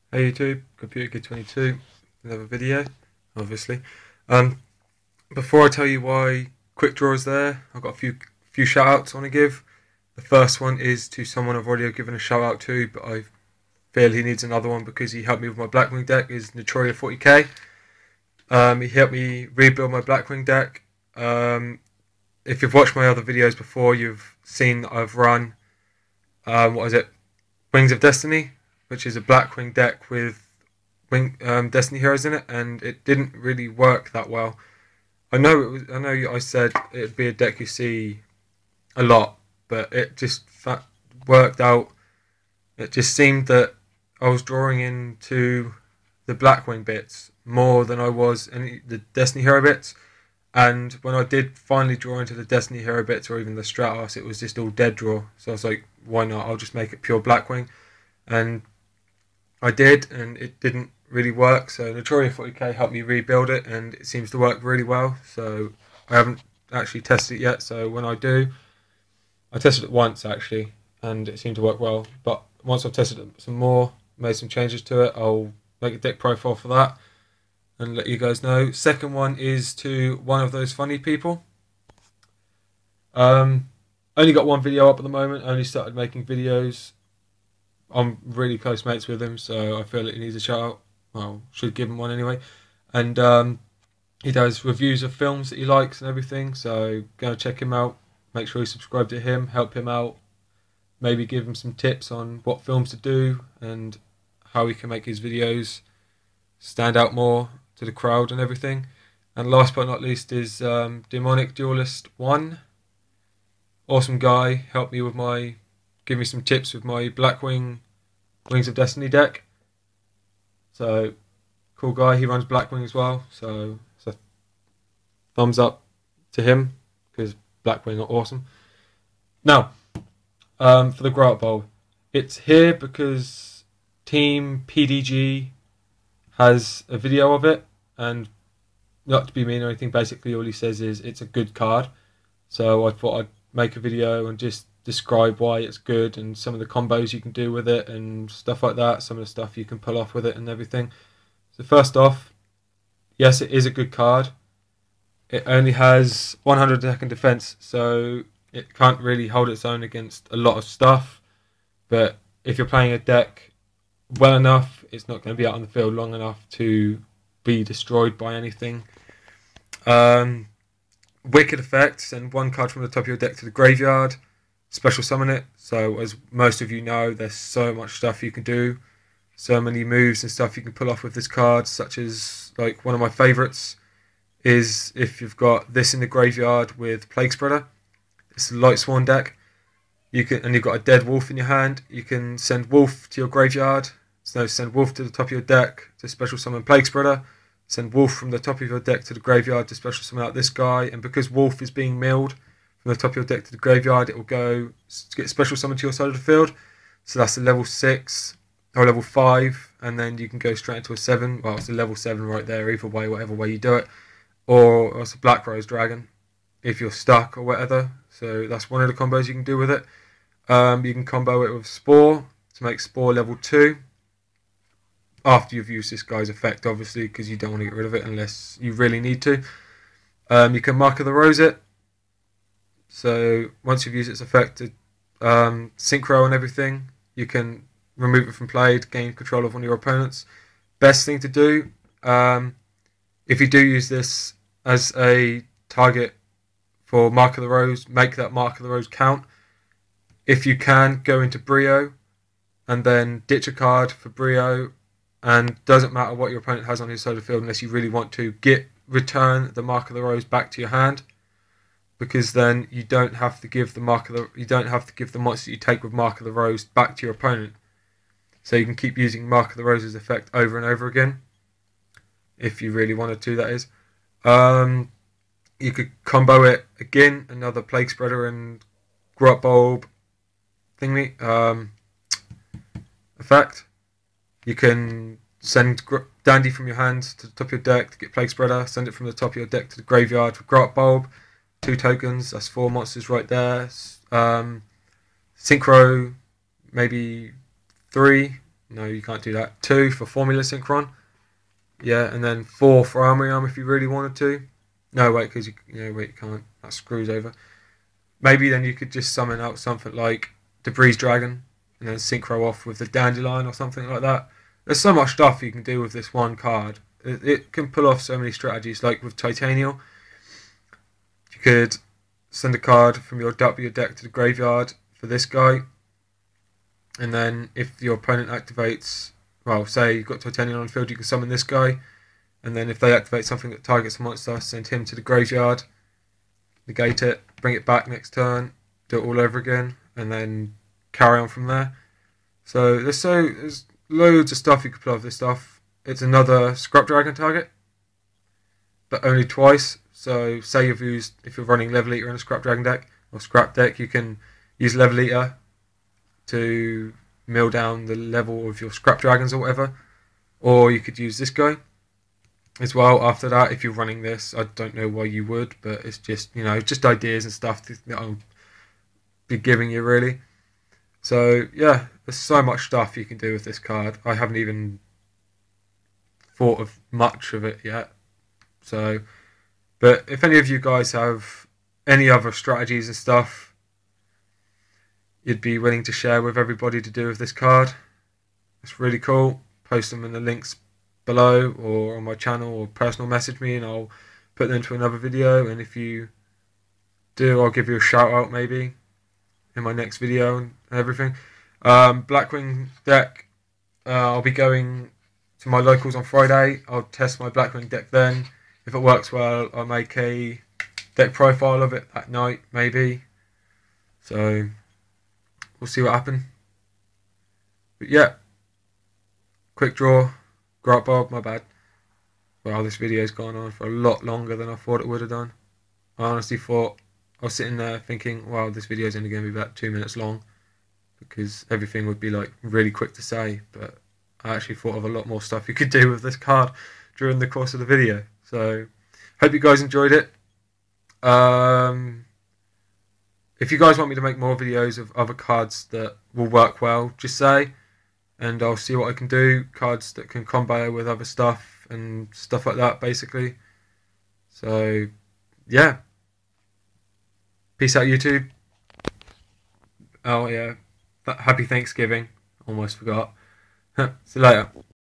Hey YouTube, Computer Kid 22, another video, obviously. Um, Before I tell you why Quick Draw is there, I've got a few shout outs I want to give. The first one is to someone I've already given a shout out to, but I feel he needs another one because he helped me with my Blackwing deck, is Notoria 40k. He helped me rebuild my Blackwing deck. If you've watched my other videos before, you've seen that I've run, Wings of Destiny, which is a Blackwing deck with Destiny heroes in it, and it didn't really work that well. I know I said it'd be a deck you see a lot, but it just worked out. It just seemed that I was drawing into the Blackwing bits more than I was the Destiny hero bits. And when I did finally draw into the Destiny hero bits or even the Stratos, it was just all dead draw. So I was like, why not? I'll just make it pure Blackwing. And I did, and it didn't really work. So Notoria 40k helped me rebuild it, and it seems to work really well. So I haven't actually tested it yet. So when I do, I tested it once actually, and it seemed to work well. But once I've tested it some more, made some changes to it, I'll make a deck profile for that and let you guys know. Second one is to one of those funny people. Only got one video up at the moment. Only started making videos. I'm really close mates with him, so I feel that he needs a shout out. Well, should give him one anyway. And he does reviews of films that he likes and everything, so go check him out. Make sure you subscribe to him, help him out. Maybe give him some tips on what films to do and how he can make his videos stand out more to the crowd and everything. And last but not least is Demonic Duelist 1. Awesome guy, helped me with give me some tips with my Blackwing Wings of Destiny deck. So, cool guy. He runs Blackwing as well. So thumbs up to him because Blackwing are awesome. Now, for the Grow-upBulb, it's here because Team PDG has a video of it, and not to be mean or anything, basically all he says is it's a good card. So I thought I'd make a video and just describe why it's good and some of the combos you can do with it and stuff like that, some of the stuff you can pull off with it and everything. So first off, yes, it is a good card. It only has 100 attack and defense, so it can't really hold its own against a lot of stuff, but if you're playing a deck well enough, it's not going to be out on the field long enough to be destroyed by anything. Wicked effect: send one card from the top of your deck to the graveyard, special summon it. So as most of you know, there's so much stuff you can do, so many moves and stuff you can pull off with this card, such as, like, one of my favourites is if you've got this in the graveyard with Plague Spreader. It's a Light Sworn deck. And you've got a dead wolf in your hand. You can send wolf to your graveyard. So send wolf to the top of your deck to special summon Plague Spreader. Send wolf from the top of your deck to the graveyard to special summon out this guy. And because wolf is being milled from the top of your deck to the graveyard, it will go get special summon to your side of the field. So that's a level 6 or level 5, and then you can go straight into a 7. Well, it's a level 7 right there, either way, whatever way you do it. Or it's a Black Rose Dragon if you're stuck or whatever. So that's one of the combos you can do with it. You can combo it with Spore to make Spore level 2. After you've used this guy's effect, obviously, because you don't want to get rid of it unless you really need to. You can Mark of the Rose it. So once you've used its effect to synchro and everything, you can remove it from play to gain control of one of your opponents. Best thing to do, if you do use this as a target for Mark of the Rose, make that Mark of the Rose count. If you can, go into Brio and then ditch a card for Brio, and doesn't matter what your opponent has on his side of the field unless you really want to, return the Mark of the Rose back to your hand, because then you don't have to give the monster you take with Mark of the Rose back to your opponent. So you can keep using Mark of the Rose's effect over and over again, if you really wanted to, that is. You could combo it again, another Plague Spreader and Grow-upBulb thingy effect. You can send Dandy from your hand to the top of your deck to get Plague Spreader, send it from the top of your deck to the graveyard with Grow-upBulb. 2 tokens, that's 4 monsters right there. Synchro, maybe 3, No, you can't do that. 2 for Formula Synchron. Yeah, and then 4 for Armory Arm if you really wanted to. No, wait, because you can't. That screws over. Maybe then you could just summon out something like the Breeze Dragon and then synchro off with the Dandelion or something like that. There's so much stuff you can do with this one card. It can pull off so many strategies, like with Titanial. You could send a card from your deck to the graveyard for this guy, and then if your opponent activates, well, say you've got Titanial on the field, you can summon this guy, and then if they activate something that targets a monster, send him to the graveyard, negate it, bring it back next turn, do it all over again, and then carry on from there. So there's loads of stuff you could play with this stuff. It's another Scrap Dragon target, but only twice. So say if you're running Level Eater in a Scrap Dragon deck or Scrap deck, you can use Level Eater to mill down the level of your Scrap Dragons or whatever, or you could use this guy as well after that. If you're running this, I don't know why you would, but it's just, just ideas and stuff that I'll be giving you, really. So yeah, there's so much stuff you can do with this card. I haven't even thought of much of it yet. So, but if any of you guys have any other strategies and stuff you'd be willing to share with everybody to do with this card, it's really cool. Post them in the links below or on my channel, or personal message me and I'll put them into another video. And if you do, I'll give you a shout out maybe in my next video and everything. Blackwing deck, I'll be going to my locals on Friday. I'll test my Blackwing deck then. If it works well, I'll make a deck profile of it that night maybe. So we'll see what happens. But yeah, quick draw, Grow-upBulb, my bad. Wow, this video's gone on for a lot longer than I thought it would have done. I honestly thought, I was sitting there thinking, wow, this video's only going to be about 2 minutes long, because everything would be like really quick to say, but I actually thought of a lot more stuff you could do with this card during the course of the video. So hope you guys enjoyed it. If you guys want me to make more videos of other cards that will work well, just say, and I'll see what I can do. Cards that can combo with other stuff and stuff like that, basically. So yeah, peace out, YouTube. Oh yeah, happy Thanksgiving. Almost forgot. See you later.